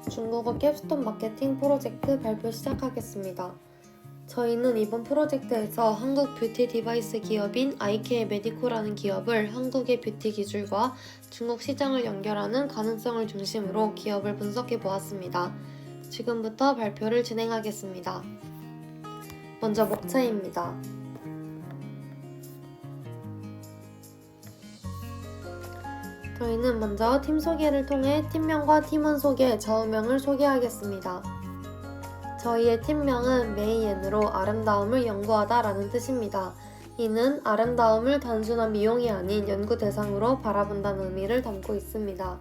중국어 캡스톤 마케팅 프로젝트 발표 시작하겠습니다. 저희는 이번 프로젝트에서 한국 뷰티 디바이스 기업인 IK 메디코라는 기업을 한국의 뷰티 기술과 중국 시장을 연결하는 가능성을 중심으로 기업을 분석해 보았습니다. 지금부터 발표를 진행하겠습니다. 먼저 목차입니다. 저희는 먼저 팀 소개를 통해 팀명과 팀원 소개, 좌우명을 소개하겠습니다. 저희의 팀명은 메이엔으로 아름다움을 연구하다 라는 뜻입니다. 이는 아름다움을 단순한 미용이 아닌 연구 대상으로 바라본다는 의미를 담고 있습니다.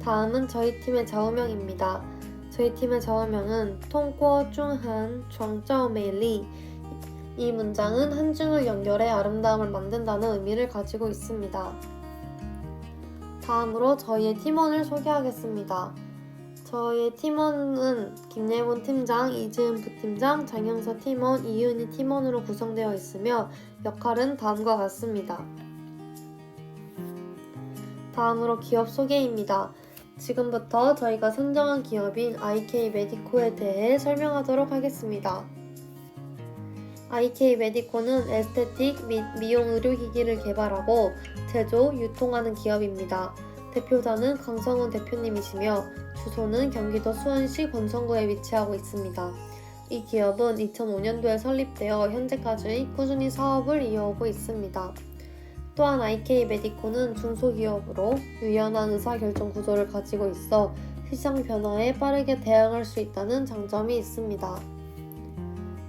다음은 저희 팀의 좌우명입니다. 저희 팀의 좌우명은 통과 중한 정자오 메일리. 이 문장은 한중을 연결해 아름다움을 만든다는 의미를 가지고 있습니다. 다음으로 저희의 팀원을 소개하겠습니다. 저희의 팀원은 김예원 팀장, 이지은 부팀장, 장영서 팀원, 이윤희 팀원으로 구성되어 있으며 역할은 다음과 같습니다. 다음으로 기업 소개입니다. 지금부터 저희가 선정한 기업인 IK 메디코에 대해 설명하도록 하겠습니다. IK 메디코는 에스테틱 및 미용 의료기기를 개발하고 제조, 유통하는 기업입니다. 대표자는 강성훈 대표님이시며 주소는 경기도 수원시 권성구에 위치하고 있습니다. 이 기업은 2005년도에 설립되어 현재까지 꾸준히 사업을 이어오고 있습니다. 또한 IK 메디코는 중소기업으로 유연한 의사결정 구조를 가지고 있어 시장 변화에 빠르게 대응할 수 있다는 장점이 있습니다.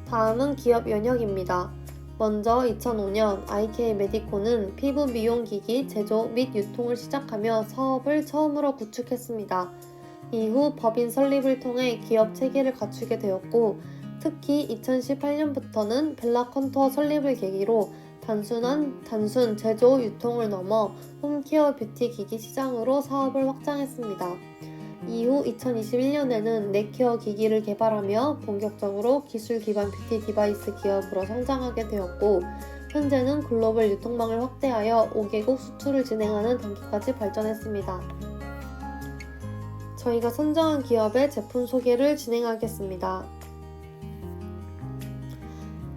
다음은 기업 연역입니다. 먼저 2005년 IK 메디코는 피부 미용기기 제조 및 유통을 시작하며 사업을 처음으로 구축했습니다. 이후 법인 설립을 통해 기업 체계를 갖추게 되었고 특히 2018년부터는 벨라 컨투어 설립을 계기로 단순 제조 유통을 넘어 홈케어 뷰티 기기 시장으로 사업을 확장했습니다. 이후 2021년에는 넥케어 기기를 개발하며 본격적으로 기술 기반 뷰티 디바이스 기업으로 성장하게 되었고 현재는 글로벌 유통망을 확대하여 5개국 수출을 진행하는 단계까지 발전했습니다. 저희가 선정한 기업의 제품 소개를 진행하겠습니다.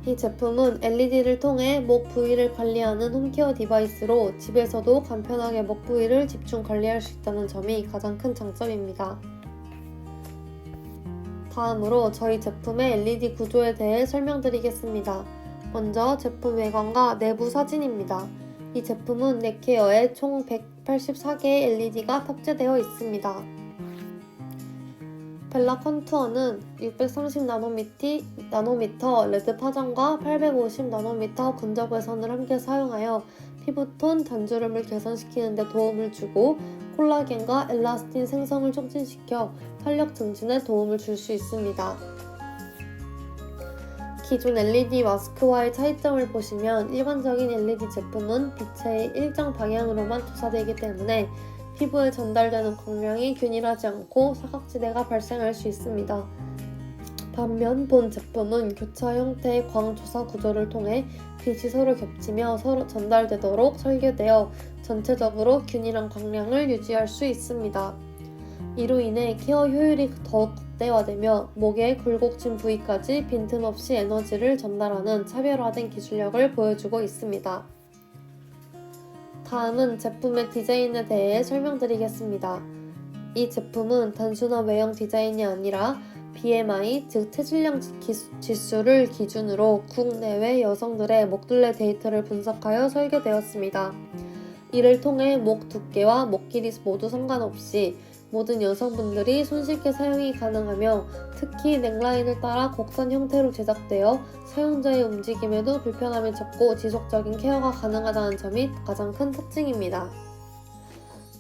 이 제품은 LED를 통해 목 부위를 관리하는 홈케어 디바이스로 집에서도 간편하게 목 부위를 집중 관리할 수 있다는 점이 가장 큰 장점입니다. 다음으로 저희 제품의 LED 구조에 대해 설명드리겠습니다. 먼저 제품 외관과 내부 사진입니다. 이 제품은 넥케어에 총 184개의 LED가 탑재되어 있습니다. 벨라 컨투어는 630나노미터 레드 파장과 850나노미터 근접 외선을 함께 사용하여 피부톤, 단주름을 개선시키는 데 도움을 주고 콜라겐과 엘라스틴 생성을 촉진시켜 탄력 증진에 도움을 줄 수 있습니다. 기존 LED 마스크와의 차이점을 보시면 일반적인 LED 제품은 빛의 일정 방향으로만 투사되기 때문에 피부에 전달되는 광량이 균일하지 않고 사각지대가 발생할 수 있습니다. 반면 본 제품은 교차 형태의 광조사 구조를 통해 빛이 서로 겹치며 서로 전달되도록 설계되어 전체적으로 균일한 광량을 유지할 수 있습니다. 이로 인해 케어 효율이 더욱 극대화되며 목의 굴곡진 부위까지 빈틈없이 에너지를 전달하는 차별화된 기술력을 보여주고 있습니다. 다음은 제품의 디자인에 대해 설명드리겠습니다. 이 제품은 단순한 외형 디자인이 아니라 BMI, 즉 체질량 지수를 기준으로 국내외 여성들의 목둘레 데이터를 분석하여 설계되었습니다. 이를 통해 목 두께와 목 길이 모두 상관없이 모든 여성분들이 손쉽게 사용이 가능하며 특히 넥라인을 따라 곡선 형태로 제작되어 사용자의 움직임에도 불편함이 적고 지속적인 케어가 가능하다는 점이 가장 큰 특징입니다.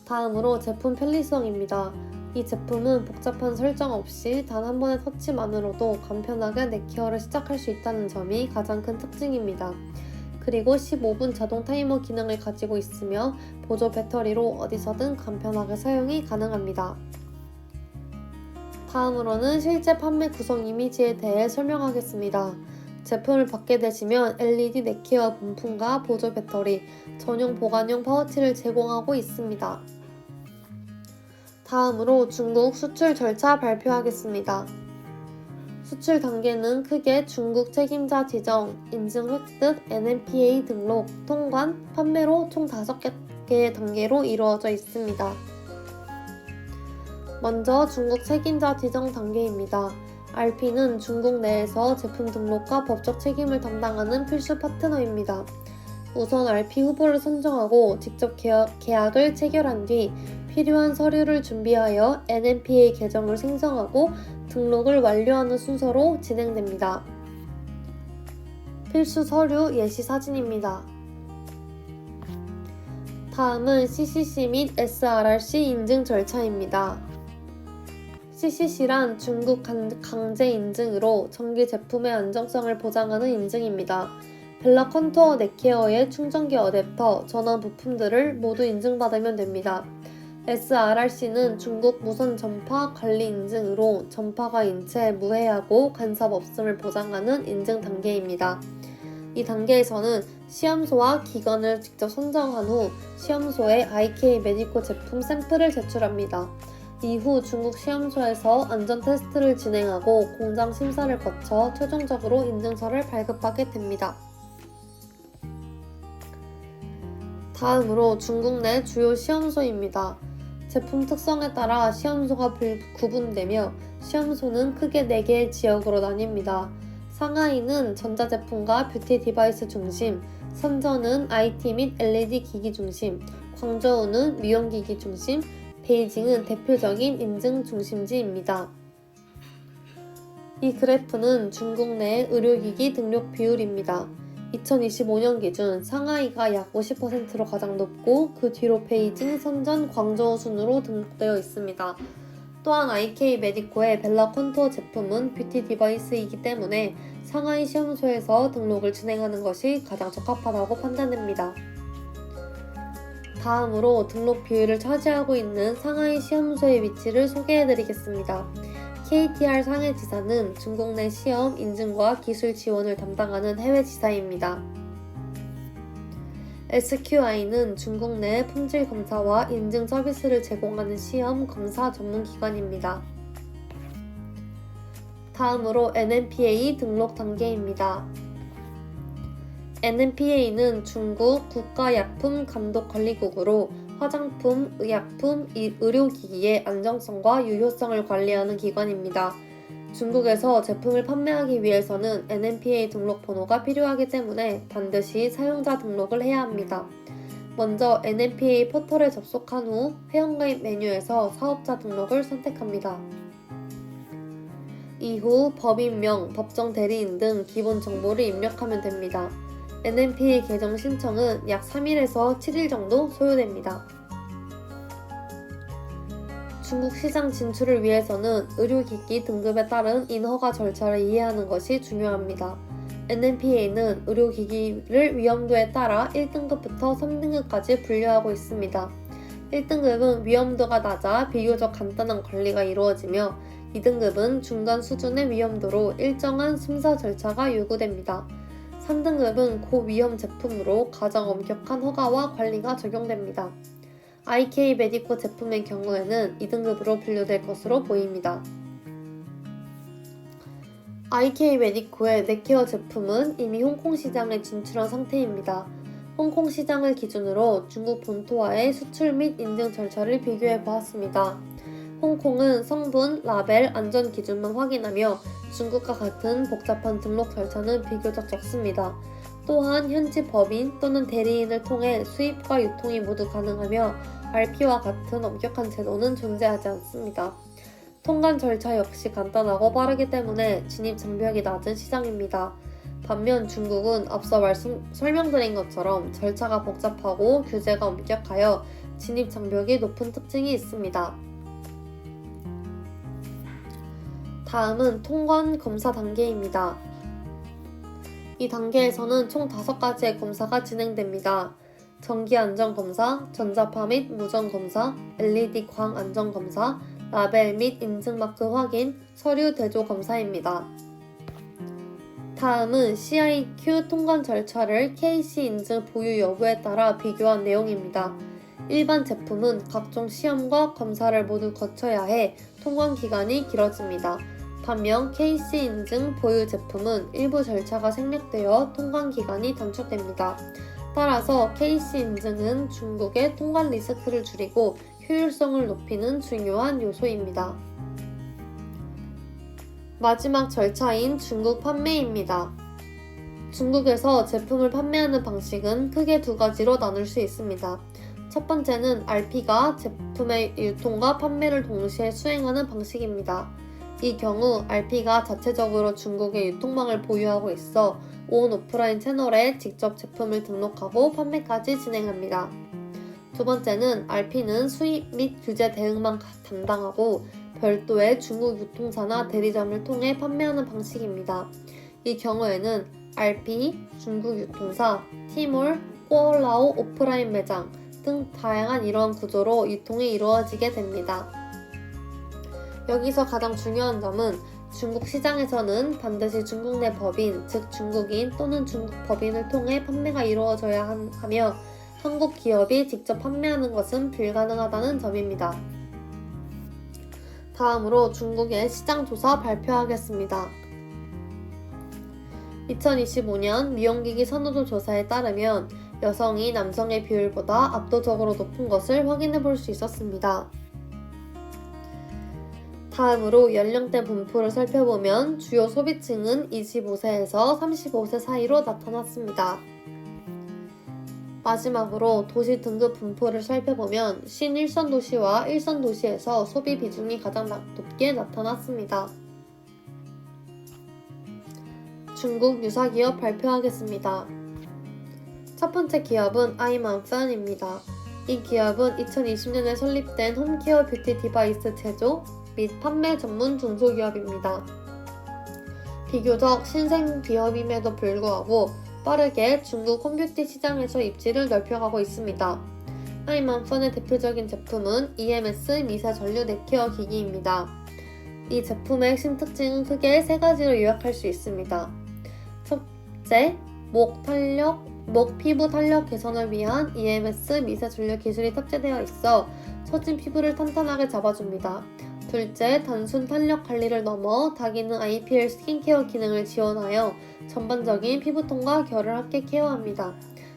다음으로 제품 편리성입니다. 이 제품은 복잡한 설정 없이 단 한 번의 터치만으로도 간편하게 넥케어를 시작할 수 있다는 점이 가장 큰 특징입니다. 그리고 15분 자동 타이머 기능을 가지고 있으며 보조 배터리로 어디서든 간편하게 사용이 가능합니다. 다음으로는 실제 판매 구성 이미지에 대해 설명하겠습니다. 제품을 받게 되시면 LED 넥케어 본품과 보조 배터리, 전용 보관용 파우치를 제공하고 있습니다. 다음으로 중국 수출 절차 발표하겠습니다. 수출 단계는 크게 중국 책임자 지정, 인증 획득, NMPA 등록, 통관, 판매로 총 5개 단계로 이루어져 있습니다. 먼저 중국 책임자 지정 단계입니다. RP는 중국 내에서 제품 등록과 법적 책임을 담당하는 필수 파트너입니다. 우선 RP 후보를 선정하고 직접 계약을 체결한 뒤 필요한 서류를 준비하여 NMPA 계정을 생성하고 등록을 완료하는 순서로 진행됩니다. 필수 서류 예시 사진입니다. 다음은 CCC 및 SRRC 인증 절차입니다. CCC란 중국 강제 인증으로 전기 제품의 안정성을 보장하는 인증입니다. 벨라 컨투어 넥케어의 충전기 어댑터, 전원 부품들을 모두 인증받으면 됩니다. SRRC는 중국 무선 전파 관리 인증으로 전파가 인체 무해하고 간섭 없음을 보장하는 인증 단계입니다. 이 단계에서는 시험소와 기관을 직접 선정한 후 시험소에 IK 메디코 제품 샘플을 제출합니다. 이후 중국 시험소에서 안전 테스트를 진행하고 공장 심사를 거쳐 최종적으로 인증서를 발급하게 됩니다. 다음으로 중국 내 주요 시험소입니다. 제품 특성에 따라 시험소가 구분되며 시험소는 크게 4개의 지역으로 나뉩니다. 상하이는 전자제품과 뷰티 디바이스 중심, 선전은 IT 및 LED 기기 중심, 광저우는 미용기기 중심, 베이징은 대표적인 인증 중심지입니다. 이 그래프는 중국 내 의료기기 등록 비율입니다. 2025년 기준 상하이가 약 50%로 가장 높고 그 뒤로 베이징, 선전, 광저우 순으로 등록되어 있습니다. 또한 IK 메디코의 벨라 컨투어 제품은 뷰티 디바이스이기 때문에 상하이 시험소에서 등록을 진행하는 것이 가장 적합하다고 판단됩니다. 다음으로 등록 비율을 차지하고 있는 상하이 시험소의 위치를 소개해드리겠습니다. KTR 상해 지사는 중국 내 시험, 인증과 기술 지원을 담당하는 해외 지사입니다. SQI는 중국 내 품질 검사와 인증 서비스를 제공하는 시험 검사 전문 기관입니다. 다음으로 NMPA 등록 단계입니다. NMPA는 중국 국가약품감독관리국으로 화장품, 의약품, 의료기기의 안정성과 유효성을 관리하는 기관입니다. 중국에서 제품을 판매하기 위해서는 NMPA 등록 번호가 필요하기 때문에 반드시 사용자 등록을 해야 합니다. 먼저 NMPA 포털에 접속한 후 회원가입 메뉴에서 사업자 등록을 선택합니다. 이후 법인명, 법정 대리인 등 기본 정보를 입력하면 됩니다. NMPA 계정 신청은 약 3일에서 7일 정도 소요됩니다. 중국 시장 진출을 위해서는 의료기기 등급에 따른 인허가 절차를 이해하는 것이 중요합니다. NMPA는 의료기기를 위험도에 따라 1등급부터 3등급까지 분류하고 있습니다. 1등급은 위험도가 낮아 비교적 간단한 관리가 이루어지며 2등급은 중간 수준의 위험도로 일정한 심사 절차가 요구됩니다. 3등급은 고위험 제품으로 가장 엄격한 허가와 관리가 적용됩니다. IK 메디코 제품의 경우에는 2등급으로 분류될 것으로 보입니다. IK 메디코의 넥케어 제품은 이미 홍콩 시장에 진출한 상태입니다. 홍콩 시장을 기준으로 중국 본토와의 수출 및 인증 절차를 비교해 보았습니다. 홍콩은 성분, 라벨, 안전 기준만 확인하며 중국과 같은 복잡한 등록 절차는 비교적 적습니다. 또한 현지 법인 또는 대리인을 통해 수입과 유통이 모두 가능하며 RP와 같은 엄격한 제도는 존재하지 않습니다. 통관 절차 역시 간단하고 빠르기 때문에 진입 장벽이 낮은 시장입니다. 반면 중국은 앞서 설명드린 것처럼 절차가 복잡하고 규제가 엄격하여 진입 장벽이 높은 특징이 있습니다. 다음은 통관 검사 단계입니다. 이 단계에서는 총 5가지의 검사가 진행됩니다. 전기 안전 검사, 전자파 및 무전 검사, LED 광 안전 검사, 라벨 및 인증 마크 확인, 서류 대조 검사입니다. 다음은 CIQ 통관 절차를 KC 인증 보유 여부에 따라 비교한 내용입니다. 일반 제품은 각종 시험과 검사를 모두 거쳐야 해 통관 기간이 길어집니다. 반면 KC 인증 보유 제품은 일부 절차가 생략되어 통관 기간이 단축됩니다. 따라서 KC 인증은 중국의 통관 리스크를 줄이고 효율성을 높이는 중요한 요소입니다. 마지막 절차인 중국 판매입니다. 중국에서 제품을 판매하는 방식은 크게 두 가지로 나눌 수 있습니다. 첫 번째는 RP가 제품의 유통과 판매를 동시에 수행하는 방식입니다. 이 경우 RP가 자체적으로 중국의 유통망을 보유하고 있어 온 오프라인 채널에 직접 제품을 등록하고 판매까지 진행합니다. 두 번째는 RP는 수입 및 규제 대응만 담당하고 별도의 중국 유통사나 대리점을 통해 판매하는 방식입니다. 이 경우에는 RP, 중국 유통사, 티몰, 꼬얼라오 오프라인 매장 등 다양한 이러한 구조로 유통이 이루어지게 됩니다. 여기서 가장 중요한 점은 중국 시장에서는 반드시 중국 내 법인, 즉 중국인 또는 중국 법인을 통해 판매가 이루어져야 하며 한국 기업이 직접 판매하는 것은 불가능하다는 점입니다. 다음으로 중국의 시장조사 발표하겠습니다. 2025년 미용기기 선호도 조사에 따르면 여성이 남성의 비율보다 압도적으로 높은 것을 확인해 볼 수 있었습니다. 다음으로 연령대 분포를 살펴보면 주요 소비층은 25세에서 35세 사이로 나타났습니다. 마지막으로 도시 등급 분포를 살펴보면 신일선 도시와 일선 도시에서 소비 비중이 가장 높게 나타났습니다. 중국 유사기업 발표하겠습니다. 첫 번째 기업은 아이만펀입니다. 이 기업은 2020년에 설립된 홈케어 뷰티 디바이스 제조 및 판매 전문 중소기업입니다. 비교적 신생 기업임에도 불구하고 빠르게 중국 홈뷰티 시장에서 입지를 넓혀가고 있습니다. 아이만펀의 대표적인 제품은 EMS 미세 전류 넥케어 기기입니다. 이 제품의 핵심 특징은 크게 세 가지로 요약할 수 있습니다. 첫째, 목 피부 탄력 개선을 위한 EMS 미세 전류 기술이 탑재되어 있어 처진 피부를 탄탄하게 잡아줍니다. 둘째, 단순 탄력 관리를 넘어 다기능 IPL 스킨케어 기능을 지원하여 전반적인 피부톤과 결을 함께 케어합니다.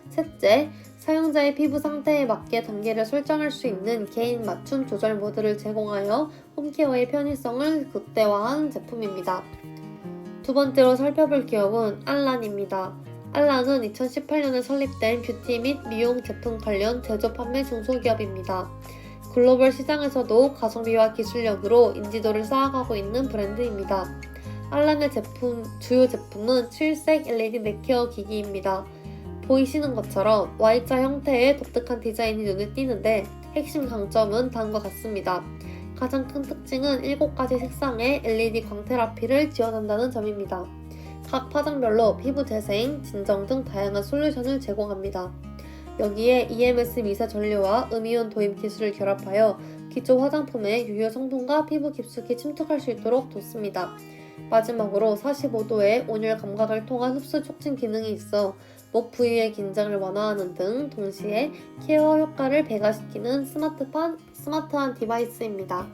셋째, 사용자의 피부 상태에 맞게 단계를 설정할 수 있는 개인 맞춤 조절 모드를 제공하여 홈케어의 편의성을 극대화한 제품입니다. 두 번째로 살펴볼 기업은 알란입니다. 알란은 2018년에 설립된 뷰티 및 미용 제품 관련 제조 판매 중소기업입니다. 글로벌 시장에서도 가성비와 기술력으로 인지도를 쌓아가고 있는 브랜드입니다. 알란의 주요 제품은 7색 LED 넥케어 기기입니다. 보이시는 것처럼 Y자 형태의 독특한 디자인이 눈에 띄는데 핵심 강점은 다음과 같습니다. 가장 큰 특징은 7가지 색상의 LED 광테라피를 지원한다는 점입니다. 각 파장별로 피부 재생, 진정 등 다양한 솔루션을 제공합니다. 여기에 EMS 미세 전류와 음이온 도입 기술을 결합하여 기초 화장품의 유효 성분과 피부 깊숙이 침투할 수 있도록 돕습니다. 마지막으로 45도의 온열 감각을 통한 흡수 촉진 기능이 있어 목 부위의 긴장을 완화하는 등 동시에 케어 효과를 배가시키는 스마트한 디바이스입니다.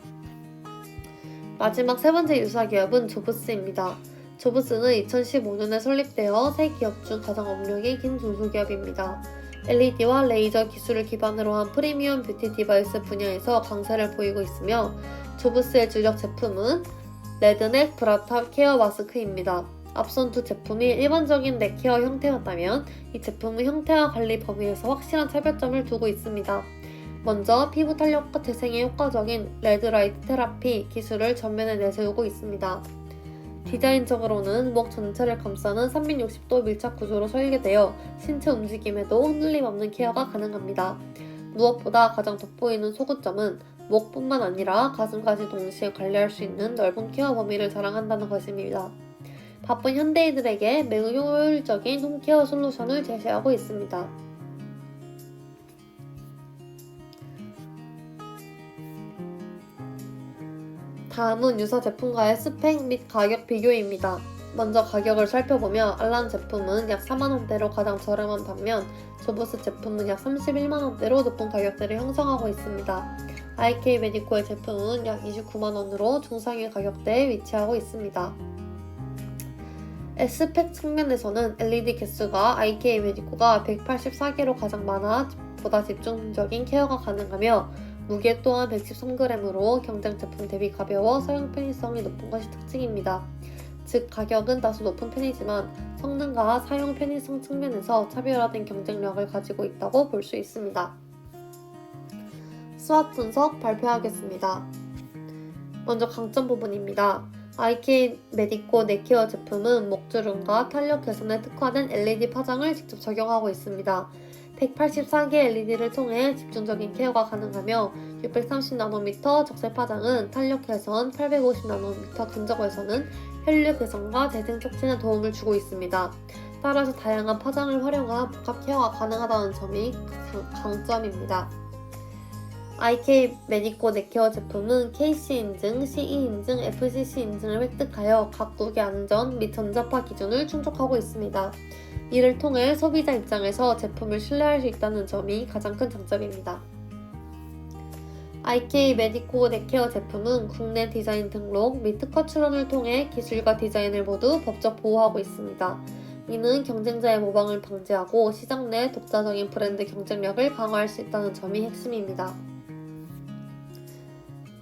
마지막 세 번째 유사 기업은 조브스입니다. 조브스는 2015년에 설립되어 세 기업 중 가장 업력이 긴 중소기업입니다. LED와 레이저 기술을 기반으로 한 프리미엄 뷰티 디바이스 분야에서 강세를 보이고 있으며 조브스의 주력 제품은 레드넥 브라탑 케어 마스크입니다. 앞선 두 제품이 일반적인 넥케어 형태였다면 이 제품은 형태와 관리 범위에서 확실한 차별점을 두고 있습니다. 먼저 피부 탄력과 재생에 효과적인 레드라이트 테라피 기술을 전면에 내세우고 있습니다. 디자인적으로는 목 전체를 감싸는 360도 밀착 구조로 설계되어 신체 움직임에도 흔들림 없는 케어가 가능합니다. 무엇보다 가장 돋보이는 소구점은 목뿐만 아니라 가슴까지 동시에 관리할 수 있는 넓은 케어 범위를 자랑한다는 것입니다. 바쁜 현대인들에게 매우 효율적인 홈케어 솔루션을 제시하고 있습니다. 다음은 유사 제품과의 스펙 및 가격 비교입니다. 먼저 가격을 살펴보며 알란 제품은 약 4만원대로 가장 저렴한 반면 조브스 제품은 약 31만원대로 높은 가격대를 형성하고 있습니다. IK 메디코의 제품은 약 29만원으로 중상위 가격대에 위치하고 있습니다. S펙 측면에서는 LED 개수가 IK 메디코가 184개로 가장 많아 보다 집중적인 케어가 가능하며 무게 또한 113g으로 경쟁 제품 대비 가벼워 사용 편의성이 높은 것이 특징입니다. 즉 가격은 다소 높은 편이지만 성능과 사용 편의성 측면에서 차별화된 경쟁력을 가지고 있다고 볼 수 있습니다. 스왑 분석 발표하겠습니다. 먼저 강점 부분입니다. IK 메디코 네케어 제품은 목주름과 탄력 개선에 특화된 LED 파장을 직접 적용하고 있습니다. 184개 LED를 통해 집중적인 케어가 가능하며 630나노미터 적색 파장은 탄력 개선, 850나노미터 근적에서는 혈류 개선과 재생 촉진에 도움을 주고 있습니다. 따라서 다양한 파장을 활용한 복합 케어가 가능하다는 점이 강점입니다. IK 메디코 네케어 제품은 KC 인증, CE 인증, FCC 인증을 획득하여 각국의 안전 및 전자파 기준을 충족하고 있습니다. 이를 통해 소비자 입장에서 제품을 신뢰할 수 있다는 점이 가장 큰 장점입니다. IK 메디코 네케어 제품은 국내 디자인 등록 및 특허 출원을 통해 기술과 디자인을 모두 법적 보호하고 있습니다. 이는 경쟁자의 모방을 방지하고 시장 내 독자적인 브랜드 경쟁력을 강화할 수 있다는 점이 핵심입니다.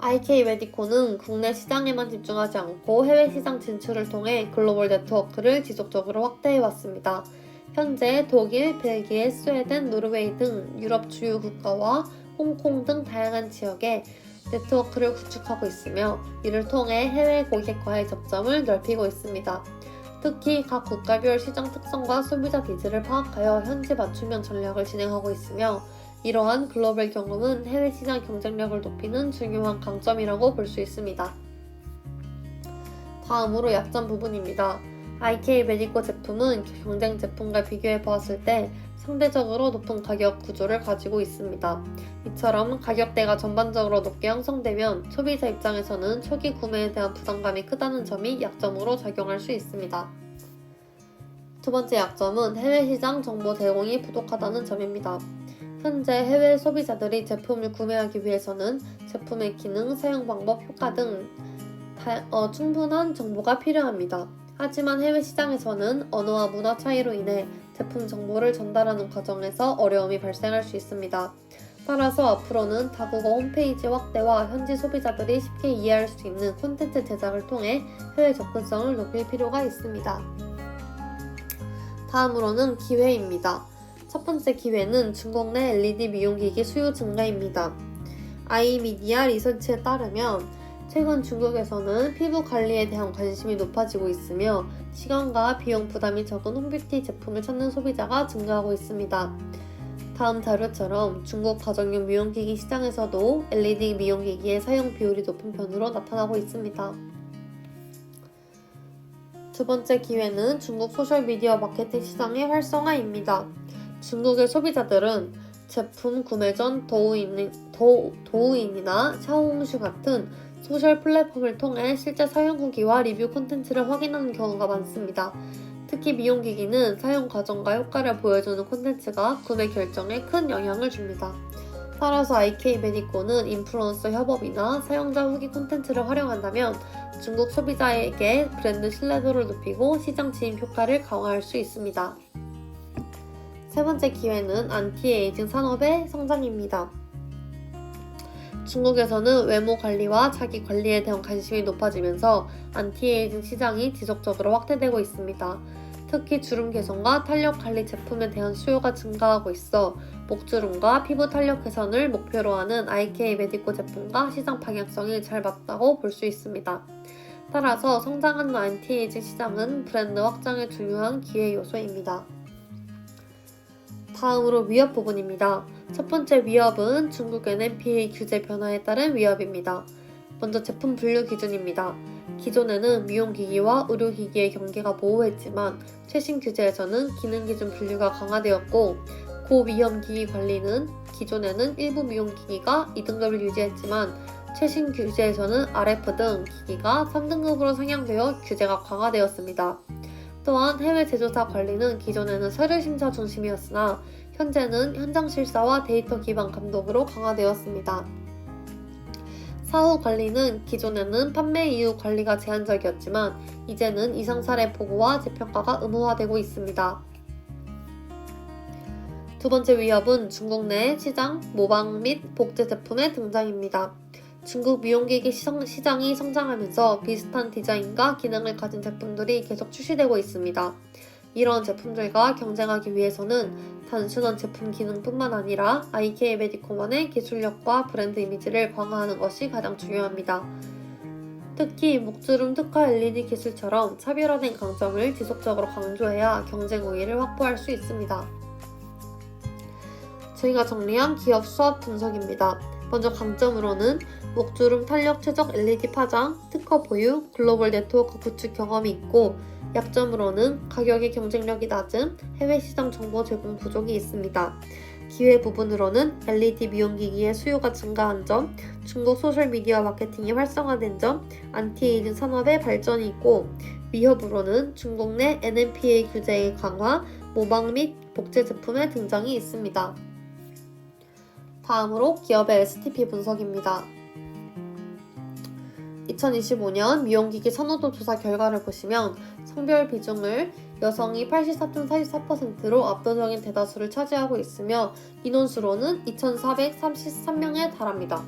IK 메디코는 국내 시장에만 집중하지 않고 해외 시장 진출을 통해 글로벌 네트워크를 지속적으로 확대해왔습니다. 현재 독일, 벨기에, 스웨덴, 노르웨이 등 유럽 주요 국가와 홍콩 등 다양한 지역에 네트워크를 구축하고 있으며 이를 통해 해외 고객과의 접점을 넓히고 있습니다. 특히 각 국가별 시장 특성과 소비자 니즈를 파악하여 현지 맞춤형 전략을 진행하고 있으며 이러한 글로벌 경험은 해외 시장 경쟁력을 높이는 중요한 강점이라고 볼 수 있습니다. 다음으로 약점 부분입니다. IK 메디코 제품은 경쟁 제품과 비교해 보았을 때 상대적으로 높은 가격 구조를 가지고 있습니다. 이처럼 가격대가 전반적으로 높게 형성되면 소비자 입장에서는 초기 구매에 대한 부담감이 크다는 점이 약점으로 작용할 수 있습니다. 두 번째 약점은 해외 시장 정보 제공이 부족하다는 점입니다. 현재 해외 소비자들이 제품을 구매하기 위해서는 제품의 기능, 사용 방법, 효과 등 충분한 정보가 필요합니다. 하지만 해외 시장에서는 언어와 문화 차이로 인해 제품 정보를 전달하는 과정에서 어려움이 발생할 수 있습니다. 따라서 앞으로는 다국어 홈페이지 확대와 현지 소비자들이 쉽게 이해할 수 있는 콘텐츠 제작을 통해 해외 접근성을 높일 필요가 있습니다. 다음으로는 기회입니다. 첫 번째 기회는 중국 내 LED 미용기기 수요 증가입니다. 아이미디아 리서치에 따르면 최근 중국에서는 피부 관리에 대한 관심이 높아지고 있으며 시간과 비용 부담이 적은 홈뷰티 제품을 찾는 소비자가 증가하고 있습니다. 다음 자료처럼 중국 가정용 미용기기 시장에서도 LED 미용기기의 사용 비율이 높은 편으로 나타나고 있습니다. 두 번째 기회는 중국 소셜미디어 마케팅 시장의 활성화입니다. 중국의 소비자들은 제품 구매 전 도우인이나 샤오홍슈 같은 소셜 플랫폼을 통해 실제 사용 후기와 리뷰 콘텐츠를 확인하는 경우가 많습니다. 특히 미용기기는 사용 과정과 효과를 보여주는 콘텐츠가 구매 결정에 큰 영향을 줍니다. 따라서 IK 메디코는 인플루언서 협업이나 사용자 후기 콘텐츠를 활용한다면 중국 소비자에게 브랜드 신뢰도를 높이고 시장 진입 효과를 강화할 수 있습니다. 세 번째 기회는 안티에이징 산업의 성장입니다. 중국에서는 외모 관리와 자기 관리에 대한 관심이 높아지면서 안티에이징 시장이 지속적으로 확대되고 있습니다. 특히 주름 개선과 탄력 관리 제품에 대한 수요가 증가하고 있어 목주름과 피부 탄력 개선을 목표로 하는 IK 메디코 제품과 시장 방향성이 잘 맞다고 볼 수 있습니다. 따라서 성장하는 안티에이징 시장은 브랜드 확장의 중요한 기회 요소입니다. 다음으로 위협 부분입니다. 첫 번째 위협은 중국 NMPA 규제 변화에 따른 위협입니다. 먼저 제품 분류 기준입니다. 기존에는 미용기기와 의료기기의 경계가 모호했지만 최신 규제에서는 기능기준 분류가 강화되었고 고위험기기 관리는 기존에는 일부 미용기기가 2등급을 유지했지만 최신 규제에서는 RF 등 기기가 3등급으로 상향되어 규제가 강화되었습니다. 또한 해외 제조사 관리는 기존에는 서류 심사 중심이었으나 현재는 현장 실사와 데이터 기반 감독으로 강화되었습니다. 사후 관리는 기존에는 판매 이후 관리가 제한적이었지만 이제는 이상 사례 보고와 재평가가 의무화되고 있습니다. 두 번째 위협은 중국 내 시장, 모방 및 복제 제품의 등장입니다. 중국 미용기기 시장이 성장하면서 비슷한 디자인과 기능을 가진 제품들이 계속 출시되고 있습니다. 이런 제품들과 경쟁하기 위해서는 단순한 제품 기능뿐만 아니라 IK 메디코만의 기술력과 브랜드 이미지를 강화하는 것이 가장 중요합니다. 특히 목주름 특화 LED 기술처럼 차별화된 강점을 지속적으로 강조해야 경쟁 우위를 확보할 수 있습니다. 저희가 정리한 기업 수업 분석입니다. 먼저 강점으로는 목주름 탄력 최적 LED 파장, 특허 보유, 글로벌 네트워크 구축 경험이 있고 약점으로는 가격의 경쟁력이 낮은 해외 시장 정보 제공 부족이 있습니다. 기회 부분으로는 LED 미용기기의 수요가 증가한 점, 중국 소셜미디어 마케팅이 활성화된 점, 안티에이징 산업의 발전이 있고 위협으로는 중국 내 NMPA 규제의 강화, 모방 및 복제 제품의 등장이 있습니다. 다음으로 기업의 STP 분석입니다. 2025년 미용기기 선호도 조사 결과를 보시면 성별 비중을 여성이 84.44%로 압도적인 대다수를 차지하고 있으며 인원수로는 2,433명에 달합니다.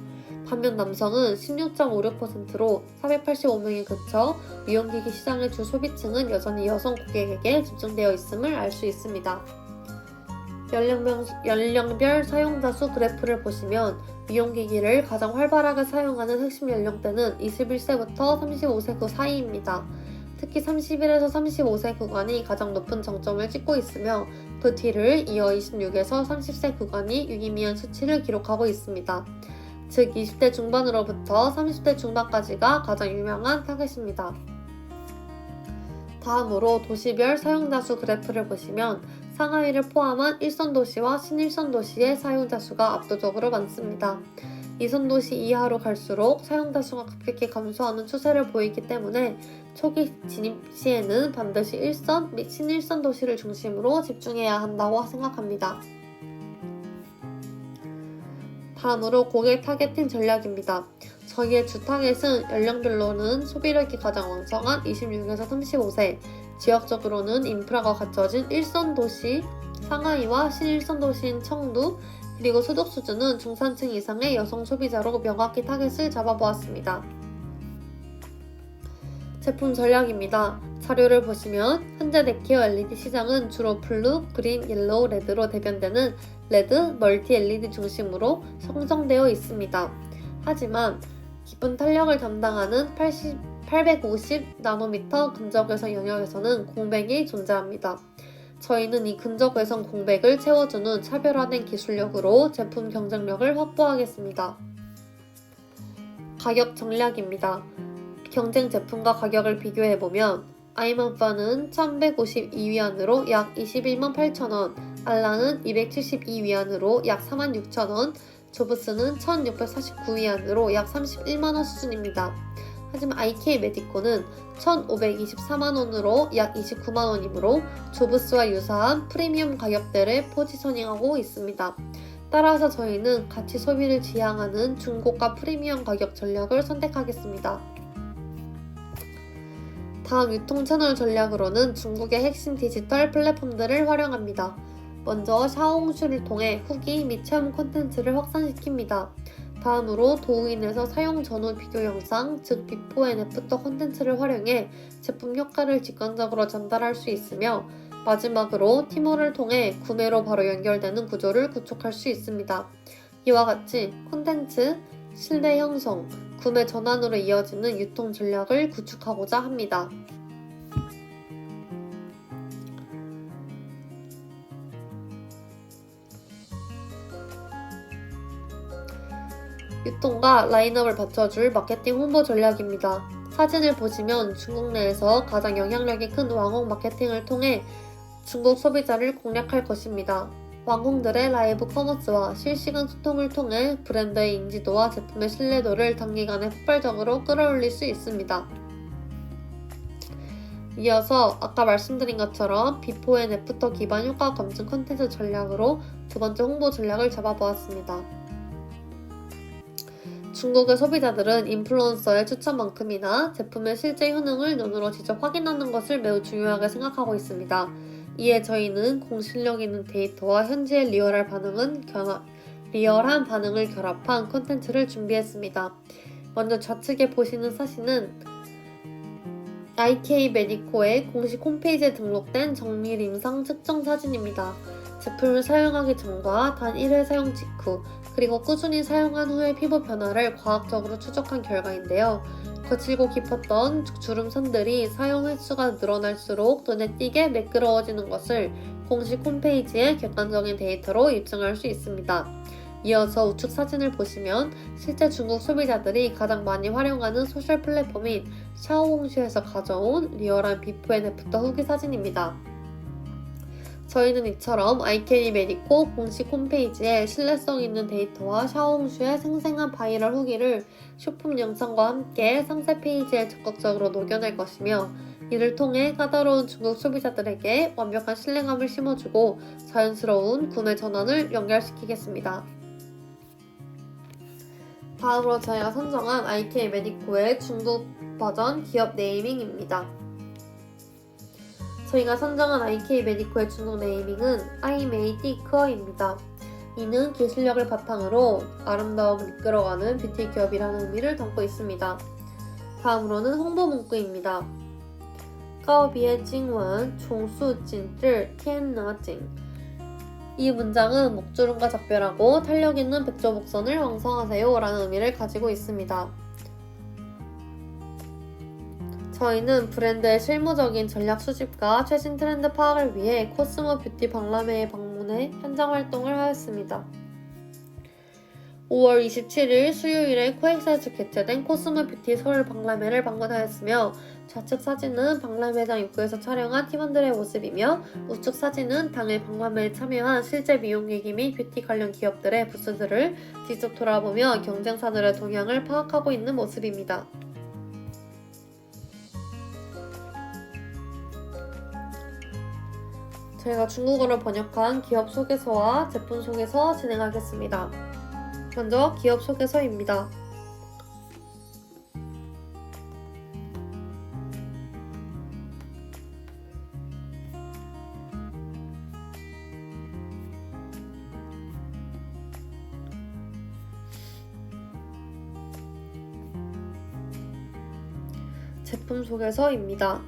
반면 남성은 16.56%로 485명에 그쳐 미용기기 시장의 주 소비층은 여전히 여성 고객에게 집중되어 있음을 알 수 있습니다. 연령별 사용자 수 그래프를 보시면 미용기기를 가장 활발하게 사용하는 핵심 연령대는 21세부터 35세 그 사이입니다. 특히 31에서 35세 구간이 가장 높은 정점을 찍고 있으며 그 뒤를 이어 26에서 30세 구간이 유의미한 수치를 기록하고 있습니다. 즉 20대 중반으로부터 30대 중반까지가 가장 유명한 타겟입니다. 다음으로 도시별 사용자 수 그래프를 보시면 상하이를 포함한 1선 도시와 신일선 도시의 사용자 수가 압도적으로 많습니다. 2선 도시 이하로 갈수록 사용자 수가 급격히 감소하는 추세를 보이기 때문에 초기 진입 시에는 반드시 1선 및 신일선 도시를 중심으로 집중해야 한다고 생각합니다. 다음으로 고객 타겟팅 전략입니다. 저희의 주 타겟은 연령별로는 소비력이 가장 왕성한 26에서 35세, 지역적으로는 인프라가 갖춰진 1선 도시, 상하이와 신일선 도시인 청두, 그리고 소득 수준은 중산층 이상의 여성 소비자로 명확히 타겟을 잡아보았습니다. 제품 전략입니다. 자료를 보시면 현재 네케어 LED 시장은 주로 블루, 그린, 옐로우, 레드로 대변되는 레드, 멀티 LED 중심으로 형성되어 있습니다. 하지만 깊은 탄력을 담당하는 850나노미터 근적외선 영역에서는 공백이 존재합니다. 저희는 이 근적외선 공백을 채워주는 차별화된 기술력으로 제품 경쟁력을 확보하겠습니다. 가격 전략입니다. 경쟁 제품과 가격을 비교해보면 아이만파는 1152위안으로 약 21만 8천원, 알라는 272위안으로 약 46,000원, 조브스는 1649위안으로 약 31만원 수준입니다. 하지만 IK 메디코는 1524만원으로 약 29만원이므로 조브스와 유사한 프리미엄 가격대를 포지셔닝하고 있습니다. 따라서 저희는 가치 소비를 지향하는 중고가 프리미엄 가격 전략을 선택하겠습니다. 다음 유통 채널 전략으로는 중국의 핵심 디지털 플랫폼들을 활용합니다. 먼저 샤오홍슈를 통해 후기 및 체험 콘텐츠를 확산시킵니다. 다음으로 도우인에서 사용 전후 비교 영상, 즉 비포 앤 애프터 콘텐츠를 활용해 제품 효과를 직관적으로 전달할 수 있으며 마지막으로 티모를 통해 구매로 바로 연결되는 구조를 구축할 수 있습니다. 이와 같이 콘텐츠, 신뢰 형성, 구매 전환으로 이어지는 유통 전략을 구축하고자 합니다. 유통과 라인업을 받쳐줄 마케팅 홍보 전략입니다. 사진을 보시면 중국 내에서 가장 영향력이 큰 왕홍 마케팅을 통해 중국 소비자를 공략할 것입니다. 网红들의 라이브 커머스와 실시간 소통을 통해 브랜드의 인지도와 제품의 신뢰도를 단기간에 폭발적으로 끌어올릴 수 있습니다. 이어서 아까 말씀드린 것처럼 비포 앤 애프터 기반 효과 검증 콘텐츠 전략으로 두 번째 홍보 전략을 잡아보았습니다. 중국의 소비자들은 인플루언서의 추천만큼이나 제품의 실제 효능을 눈으로 직접 확인하는 것을 매우 중요하게 생각하고 있습니다. 이에 저희는 공실력 있는 데이터와 현지의 리얼한 반응을 결합한 콘텐츠를 준비했습니다. 먼저 좌측에 보시는 사진은 IK 메디코의 공식 홈페이지에 등록된 정밀 임상 측정 사진입니다. 제품을 사용하기 전과 단 1회 사용 직후, 그리고 꾸준히 사용한 후의 피부 변화를 과학적으로 추적한 결과인데요. 거칠고 깊었던 주름선들이 사용 횟수가 늘어날수록 눈에 띄게 매끄러워지는 것을 공식 홈페이지의 객관적인 데이터로 입증할 수 있습니다. 이어서 우측 사진을 보시면 실제 중국 소비자들이 가장 많이 활용하는 소셜 플랫폼인 샤오홍슈에서 가져온 리얼한 비포 앤 애프터 후기 사진입니다. 저희는 이처럼 IK 메디코 공식 홈페이지에 신뢰성 있는 데이터와 샤오홍슈의 생생한 바이럴 후기를 쇼품 영상과 함께 상세 페이지에 적극적으로 녹여낼 것이며, 이를 통해 까다로운 중국 소비자들에게 완벽한 신뢰감을 심어주고 자연스러운 구매 전환을 연결시키겠습니다. 다음으로 저희가 선정한 IK 메디코의 중국 버전 기업 네이밍입니다. 저희가 선정한 IK 메디코의 중국 네이밍은 아이메이디크어입니다. 이는 기술력을 바탕으로 아름다움을 이끌어가는 뷰티 기업이라는 의미를 담고 있습니다. 다음으로는 홍보 문구입니다. 告别今晚重塑紧致天拿紧. 이 문장은 목주름과 작별하고 탄력 있는 백조 복선을 완성하세요 라는 의미를 가지고 있습니다. 저희는 브랜드의 실무적인 전략 수집과 최신 트렌드 파악을 위해 코스모 뷰티 박람회에 방문해 현장 활동을 하였습니다. 5월 27일 수요일에 코엑스에서 개최된 코스모 뷰티 서울 박람회를 방문하였으며, 좌측 사진은 박람회장 입구에서 촬영한 팀원들의 모습이며 우측 사진은 당일 박람회에 참여한 실제 미용기기 및 뷰티 관련 기업들의 부스들을 직접 돌아보며 경쟁사들의 동향을 파악하고 있는 모습입니다. 저희가 중국어로 번역한 기업 소개서와 제품 소개서 진행하겠습니다. 먼저 기업 소개서입니다. 제품 소개서입니다.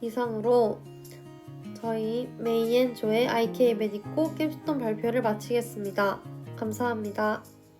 이상으로 저희 메이앤조의 IK 메디코 캡스톤 발표를 마치겠습니다. 감사합니다.